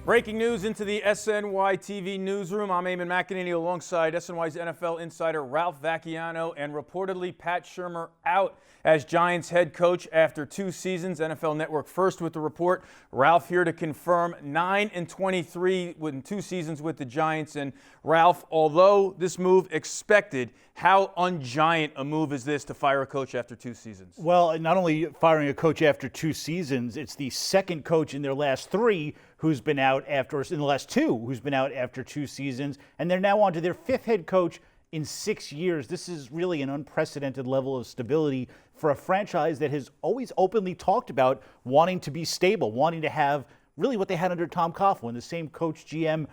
Breaking news into the SNY TV newsroom. I'm Eamon McAnaney alongside SNY's NFL insider Ralph Vacchiano, and reportedly Pat Shurmur out as Giants head coach after 2 seasons. NFL Network first with the report. Ralph here to confirm 9-23 in 2 seasons with the Giants. And Ralph, although this move expected, how un-Giant a move is this to fire a coach after 2 seasons? Well, not only firing a coach after 2 seasons, it's the second coach in their last 3 who's been out after, in the last 2, who's been out after 2 seasons. And they're now on to their 5th head coach in 6 years. This is really an unprecedented level of stability for a franchise that has always openly talked about wanting to be stable, wanting to have really what they had under Tom Coughlin, the same coach-GM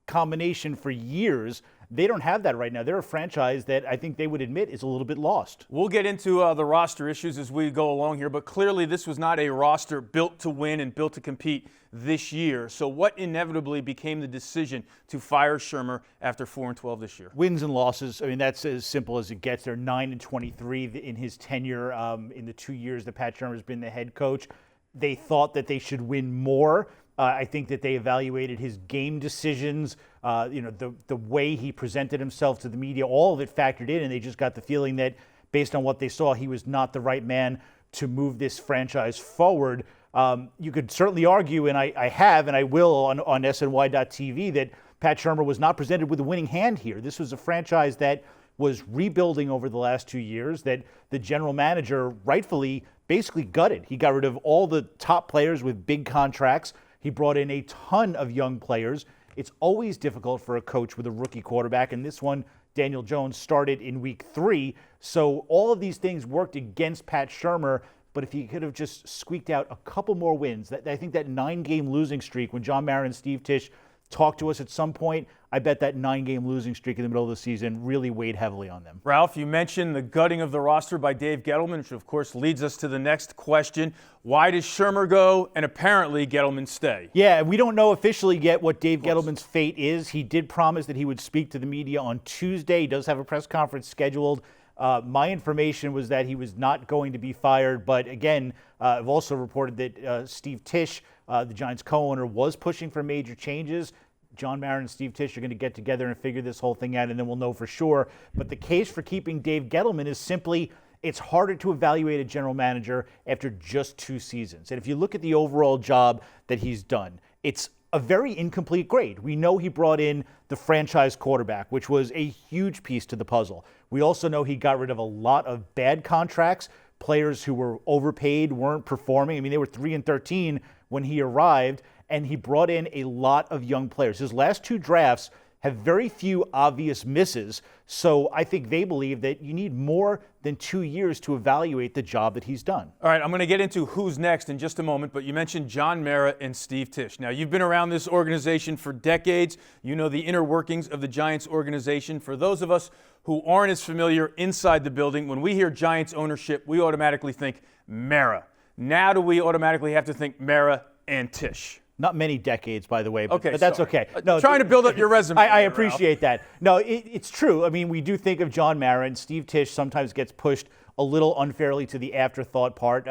combination for years. They don't have that right now. They're a franchise that I think they would admit is a little bit lost. We'll get into the roster issues as we go along here, but clearly this was not a roster built to win and built to compete this year. So what inevitably became the decision to fire Shurmur after 4-12 this year? Wins and losses. I mean, that's as simple as it gets. They're 9-23 in his tenure in the 2 years that Pat Shurmur has been the head coach. They thought that they should win more. I think that they evaluated his game decisions, the way he presented himself to the media, all of it factored in, and they just got the feeling that based on what they saw, he was not the right man to move this franchise forward. You could certainly argue, and I have, and I will on SNY.TV, that Pat Shurmur was not presented with a winning hand here. This was a franchise that was rebuilding over the last 2 years, that the general manager rightfully basically gutted. He got rid of all the top players with big contracts. He brought in a ton of young players. It's always difficult for a coach with a rookie quarterback, and this one, Daniel Jones, started in week 3. So all of these things worked against Pat Shurmur, but if he could have just squeaked out a couple more wins, I think that 9-game losing streak, when John Mara and Steve Tisch talked to us at some point, I bet that 9-game losing streak in the middle of the season really weighed heavily on them. Ralph, you mentioned the gutting of the roster by Dave Gettleman, which of course leads us to the next question. Why does Shurmur go and apparently Gettleman stay? Yeah, we don't know officially yet what Dave Gettleman's fate is. He did promise that he would speak to the media on Tuesday. He does have a press conference scheduled. My information was that he was not going to be fired, but again, I've also reported that Steve Tisch, the Giants co-owner, was pushing for major changes. John Mara and Steve Tisch are going to get together and figure this whole thing out, and then we'll know for sure. But the case for keeping Dave Gettleman is simply it's harder to evaluate a general manager after just 2 seasons. And if you look at the overall job that he's done, it's a very incomplete grade. We know he brought in the franchise quarterback, which was a huge piece to the puzzle. We also know he got rid of a lot of bad contracts, players who were overpaid, weren't performing. I mean, they were 3-13 when he arrived, and he brought in a lot of young players. His last 2 drafts have very few obvious misses, so I think they believe that you need more than 2 years to evaluate the job that he's done. All right, I'm going to get into who's next in just a moment, but you mentioned John Mara and Steve Tisch. Now, you've been around this organization for decades. You know the inner workings of the Giants organization. For those of us who aren't as familiar inside the building, when we hear Giants ownership, we automatically think Mara. Now do we automatically have to think Mara and Tisch? Not many decades, by the way, but okay, that's sorry. okay. No, trying to build up your resume. I appreciate that. No, it's true. I mean, we do think of John Mara, and Steve Tisch sometimes gets pushed a little unfairly to the afterthought part.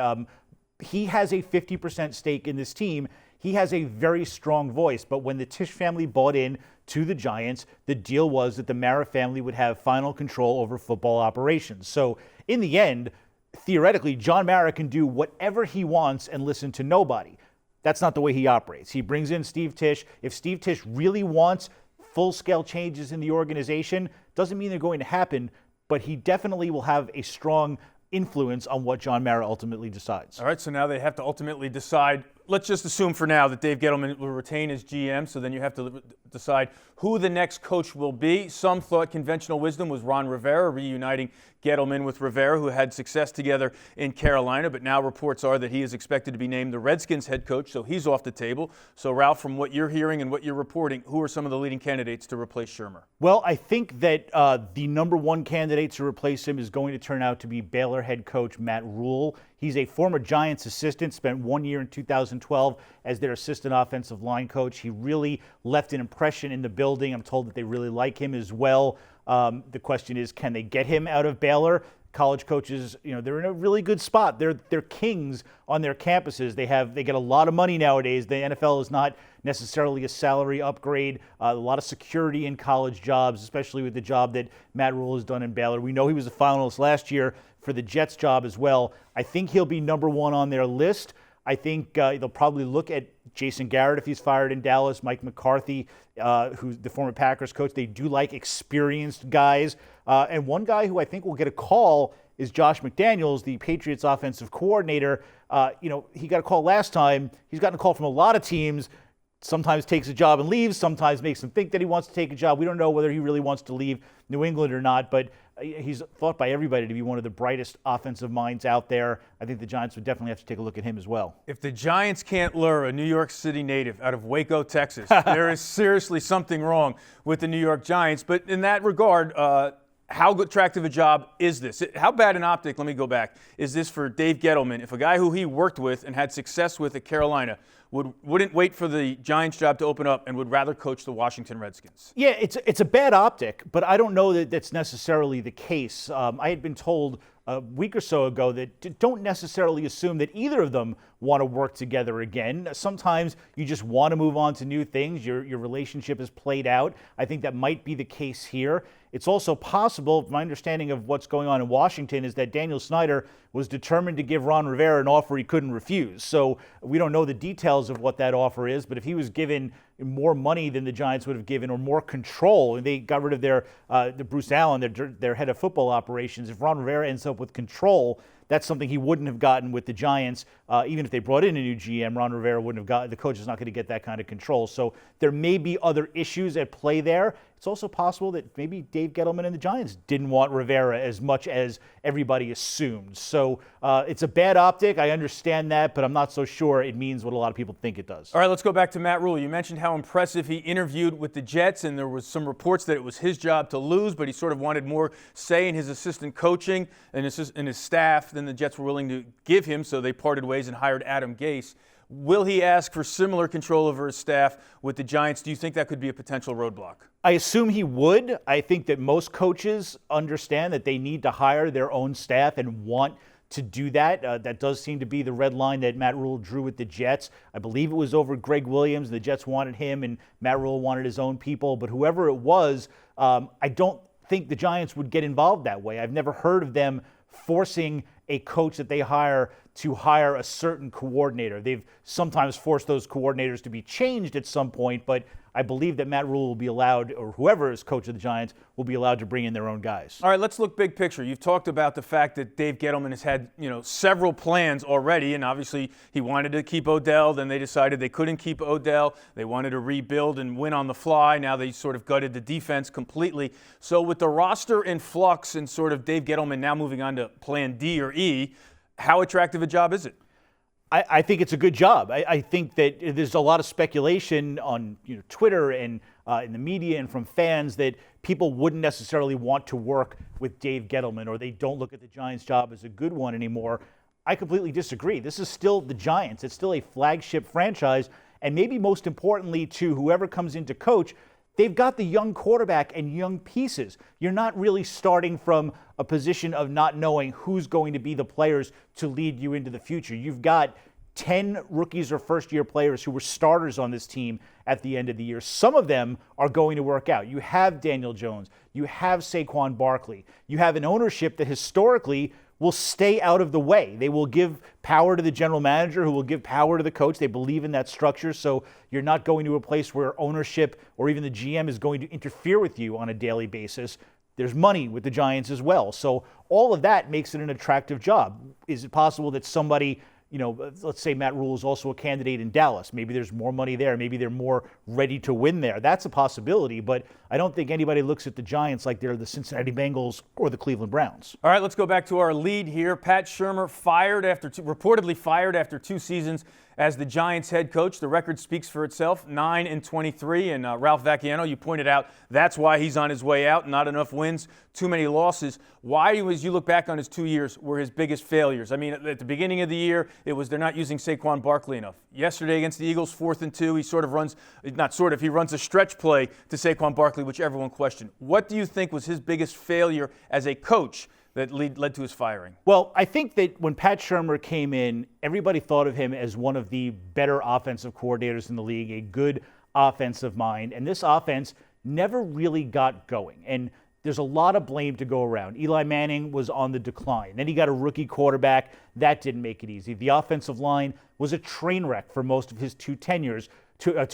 He has a 50% stake in this team. He has a very strong voice, but when the Tisch family bought in to the Giants, the deal was that the Mara family would have final control over football operations. So in the end, theoretically, John Mara can do whatever he wants and listen to nobody. That's not the way he operates. He brings in Steve Tisch. If Steve Tisch really wants full-scale changes in the organization, doesn't mean they're going to happen, but he definitely will have a strong influence on what John Mara ultimately decides. All right, so now they have to ultimately decide. Let's just assume for now that Dave Gettleman will retain as GM, so then you have to decide who the next coach will be. Some thought conventional wisdom was Ron Rivera, reuniting Gettleman with Rivera, who had success together in Carolina, but now reports are that he is expected to be named the Redskins head coach, so he's off the table. So, Ralph, from what you're hearing and what you're reporting, who are some of the leading candidates to replace Shurmur? Well, I think that the number one candidate to replace him is going to turn out to be Baylor head coach Matt Rhule. He's a former Giants assistant, spent 1 year in 2012 as their assistant offensive line coach. He really left an impression in the building. I'm told that they really like him as well. The question is, can they get him out of Baylor? College coaches, they're in a really good spot. They're kings on their campuses. They get a lot of money nowadays. The NFL is not necessarily a salary upgrade. A lot of security in college jobs, especially with the job that Matt Rhule has done in Baylor. We know he was a finalist last year for the Jets job as well. I think he'll be number one on their list. I think they'll probably look at Jason Garrett if he's fired in Dallas, Mike McCarthy, who's the former Packers coach. They do like experienced guys. And one guy who I think will get a call is Josh McDaniels, the Patriots offensive coordinator. He got a call last time. He's gotten a call from a lot of teams. Sometimes takes a job and leaves, sometimes makes him think that he wants to take a job. We don't know whether he really wants to leave New England or not, but he's thought by everybody to be one of the brightest offensive minds out there. I think the Giants would definitely have to take a look at him as well. If the Giants can't lure a New York City native out of Waco, Texas, there is seriously something wrong with the New York Giants. But in that regard, how attractive a job is this? How bad an optic, let me go back, is this for Dave Gettleman? If a guy who he worked with and had success with at Carolina wouldn't wait for the Giants job to open up and would rather coach the Washington Redskins? Yeah, it's a bad optic, but I don't know that that's necessarily the case. I had been told a week or so ago that don't necessarily assume that either of them want to work together again. Sometimes you just want to move on to new things. Your relationship is played out. I think that might be the case here. It's also possible, my understanding of what's going on in Washington is that Daniel Snyder was determined to give Ron Rivera an offer he couldn't refuse. So we don't know the details of what that offer is, but if he was given more money than the Giants would have given or more control, and they got rid of the Bruce Allen, their head of football operations, if Ron Rivera ends up with control, that's something he wouldn't have gotten with the Giants. Even if they brought in a new GM, Ron Rivera wouldn't have gotten, the coach is not going to get that kind of control. So there may be other issues at play there. It's also possible that maybe Dave Gettleman and the Giants didn't want Rivera as much as everybody assumed. So it's a bad optic. I understand that, but I'm not so sure it means what a lot of people think it does. All right, let's go back to Matt Rhule. You mentioned how impressive he interviewed with the Jets, and there was some reports that it was his job to lose, but he sort of wanted more say in his assistant coaching and his staff than the Jets were willing to give him, so they parted ways and hired Adam Gase. Will he ask for similar control over his staff with the Giants? Do you think that could be a potential roadblock? I assume he would. I think that most coaches understand that they need to hire their own staff and want to do that. That does seem to be the red line that Matt Rhule drew with the Jets. I believe it was over Greg Williams. The Jets wanted him and Matt Rhule wanted his own people. But whoever it was, I don't think the Giants would get involved that way. I've never heard of them forcing a coach that they hire to hire a certain coordinator. They've sometimes forced those coordinators to be changed at some point, but I believe that Matt Rhule will be allowed, or whoever is coach of the Giants, will be allowed to bring in their own guys. All right, let's look big picture. You've talked about the fact that Dave Gettleman has had, several plans already, and obviously he wanted to keep Odell. Then they decided they couldn't keep Odell. They wanted to rebuild and win on the fly. Now they sort of gutted the defense completely. So with the roster in flux and sort of Dave Gettleman now moving on to plan D or E, how attractive a job is it? I think it's a good job. I think that there's a lot of speculation on Twitter and in the media and from fans that people wouldn't necessarily want to work with Dave Gettleman or they don't look at the Giants job as a good one anymore. I completely disagree. This is still the Giants. It's still a flagship franchise. And maybe most importantly to whoever comes in to coach, they've got the young quarterback and young pieces. You're not really starting from a position of not knowing who's going to be the players to lead you into the future. You've got 10 rookies or first-year players who were starters on this team at the end of the year. Some of them are going to work out. You have Daniel Jones. You have Saquon Barkley. You have an ownership that historically will stay out of the way. They will give power to the general manager who will give power to the coach. They believe in that structure, so you're not going to a place where ownership or even the GM is going to interfere with you on a daily basis. There's money with the Giants as well. So all of that makes it an attractive job. Is it possible that somebody, let's say Matt Rhule is also a candidate in Dallas. Maybe there's more money there. Maybe they're more ready to win there. That's a possibility, but I don't think anybody looks at the Giants like they're the Cincinnati Bengals or the Cleveland Browns. All right, let's go back to our lead here. Pat Shurmur reportedly fired after 2 seasons as the Giants head coach. The record speaks for itself, 9-23. And Ralph Vacchiano, you pointed out that's why he's on his way out. Not enough wins, too many losses. Why, as you look back on his 2 years, were his biggest failures? I mean, at the beginning of the year, it was they're not using Saquon Barkley enough. Yesterday against the Eagles, 4th and 2, he runs a stretch play to Saquon Barkley, which everyone questioned. What do you think was his biggest failure as a coach that led to his firing? Well, I think that when Pat Shurmur came in, everybody thought of him as one of the better offensive coordinators in the league, a good offensive mind. And this offense never really got going. And there's a lot of blame to go around. Eli Manning was on the decline. Then he got a rookie quarterback. That didn't make it easy. The offensive line was a train wreck for most of his 2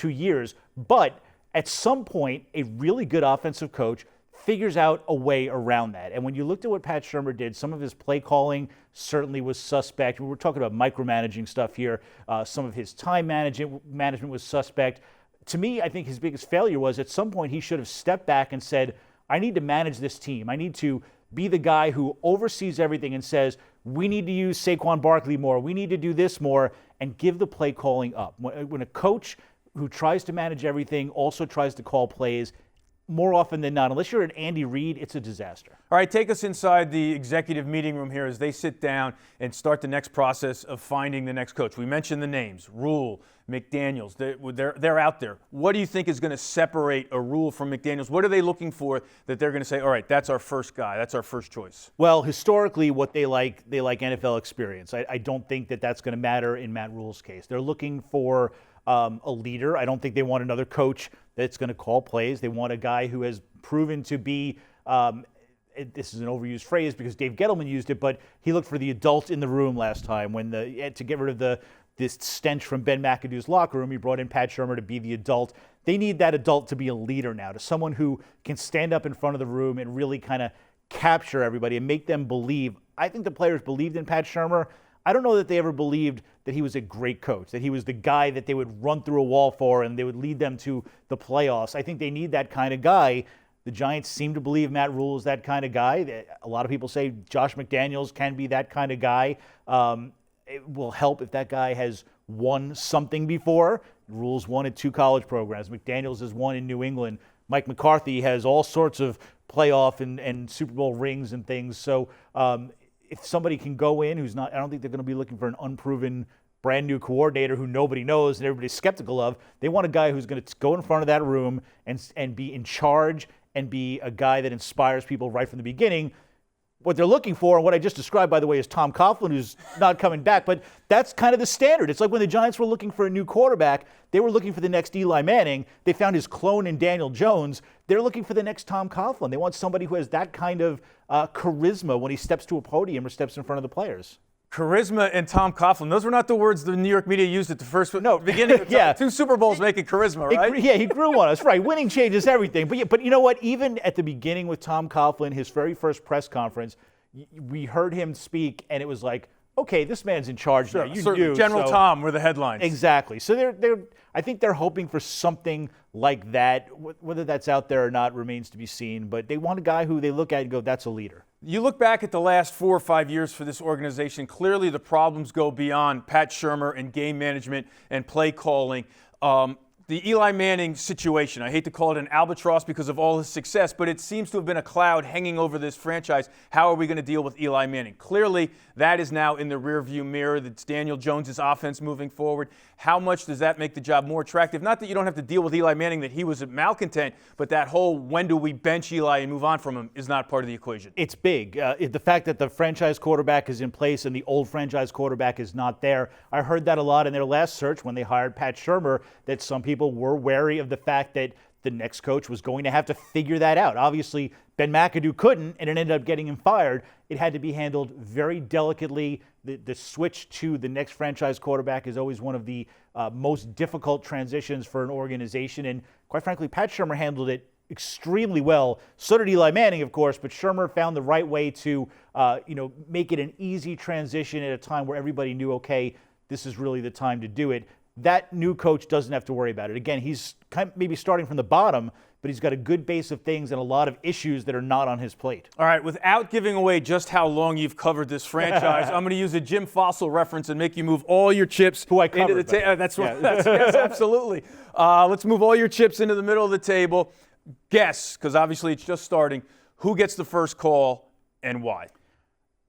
years. But at some point, a really good offensive coach figures out a way around that. And when you looked at what Pat Shurmur did, some of his play calling certainly was suspect. We're talking about micromanaging stuff here. Some of his time management was suspect. To me, I think his biggest failure was at some point he should have stepped back and said, I need to manage this team. I need to be the guy who oversees everything and says, we need to use Saquon Barkley more. We need to do this more, and give the play calling up. When a coach who tries to manage everything also tries to call plays, more often than not, unless you're an Andy Reid, it's a disaster. All right, take us inside the executive meeting room here as they sit down and start the next process of finding the next coach. We mentioned the names, Rhule, McDaniels. They're out there. What do you think is going to separate a Rhule from McDaniels? What are they looking for that they're going to say, all right, that's our first guy, that's our first choice? Well, historically, what they like NFL experience. I don't think that that's going to matter in Matt Rhule's case. They're looking for a leader. I don't think they want another coach that's going to call plays. They want a guy who has proven to be, this is an overused phrase because Dave Gettleman used it, but he looked for the adult in the room last time to get rid of this stench from Ben McAdoo's locker room. He brought in Pat Shurmur to be the adult. They need that adult to be a leader now, to someone who can stand up in front of the room and really kind of capture everybody and make them believe. I think the players believed in Pat Shurmur. I don't know that they ever believed that he was a great coach, that he was the guy that they would run through a wall for and they would lead them to the playoffs. I think they need that kind of guy. The Giants seem to believe Matt Rhule is that kind of guy. A lot of people say Josh McDaniels can be that kind of guy. It will help if that guy has won something before. Rhule's won at 2 college programs. McDaniels has won in New England. Mike McCarthy has all sorts of playoff and Super Bowl rings and things. So if somebody can go in who's not, I don't think they're going to be looking for an unproven brand new coordinator who nobody knows and everybody's skeptical of. They want a guy who's going to go in front of that room and be in charge and be a guy that inspires people right from the beginning. What they're looking for, and what I just described, by the way, is Tom Coughlin, who's not coming back. But that's kind of the standard. It's like when the Giants were looking for a new quarterback, they were looking for the next Eli Manning. They found his clone in Daniel Jones. They're looking for the next Tom Coughlin. They want somebody who has that kind of charisma when he steps to a podium or steps in front of the players. Charisma and Tom Coughlin. Those were not the words the New York media used at the beginning of yeah. 2 Super Bowls making charisma, right? He grew on us. Right. Winning changes everything. But you know what? Even at the beginning with Tom Coughlin, his very first press conference, we heard him speak, and it was like, okay, this man's in charge. Sure. Now. General Tom were the headlines. Exactly. So I think they're hoping for something like that. Whether that's out there or not remains to be seen. But they want a guy who they look at and go, that's a leader. You look back at the last 4 or 5 years for this organization, clearly the problems go beyond Pat Shurmur and game management and play calling. The Eli Manning situation, I hate to call it an albatross because of all his success, but it seems to have been a cloud hanging over this franchise. How are we going to deal with Eli Manning? Clearly, that is now in the rearview mirror. That's Daniel Jones' offense moving forward. How much does that make the job more attractive? Not that you don't have to deal with Eli Manning, that he was a malcontent, but that whole when do we bench Eli and move on from him is not part of the equation. It's big. The fact that the franchise quarterback is in place and the old franchise quarterback is not there. I heard that a lot in their last search when they hired Pat Shurmur, that some people were wary of the fact that the next coach was going to have to figure that out. Obviously, Ben McAdoo couldn't, and it ended up getting him fired. It had to be handled very delicately. The switch to the next franchise quarterback is always one of the most difficult transitions for an organization. And quite frankly, Pat Shurmur handled it extremely well. So did Eli Manning, of course, but Shurmur found the right way to make it an easy transition at a time where everybody knew, okay, this is really the time to do it. That new coach doesn't have to worry about it. Again, he's maybe starting from the bottom, but he's got a good base of things and a lot of issues that are not on his plate. All right, without giving away just how long you've covered this franchise, I'm going to use a Jim Fossil reference and make you move all your chips into the table. That's right. Yes, absolutely. Let's move all your chips into the middle of the table. Guess, because obviously it's just starting, who gets the first call and why?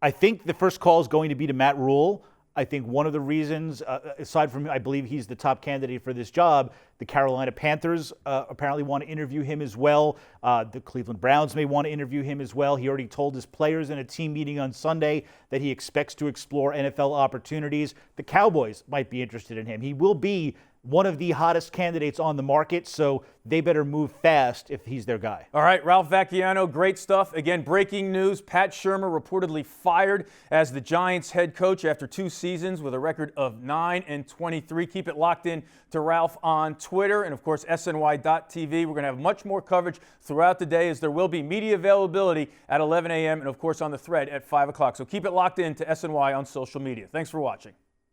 I think the first call is going to be to Matt Rhule. I think one of the reasons, aside from I believe he's the top candidate for this job, The Carolina Panthers apparently want to interview him as well. The Cleveland Browns may want to interview him as well. He already told his players in a team meeting on Sunday that he expects to explore NFL opportunities. The Cowboys might be interested in him. He will be one of the hottest candidates on the market, so they better move fast if he's their guy. All right, Ralph Vacchiano, great stuff. Again, breaking news, Pat Shurmur reportedly fired as the Giants head coach after 2 seasons with a record of 9-23. Keep it locked in to Ralph on Twitter and, of course, SNY.TV. We're going to have much more coverage throughout the day as there will be media availability at 11 a.m. and, of course, on the thread at 5 o'clock. So keep it locked in to SNY on social media. Thanks for watching.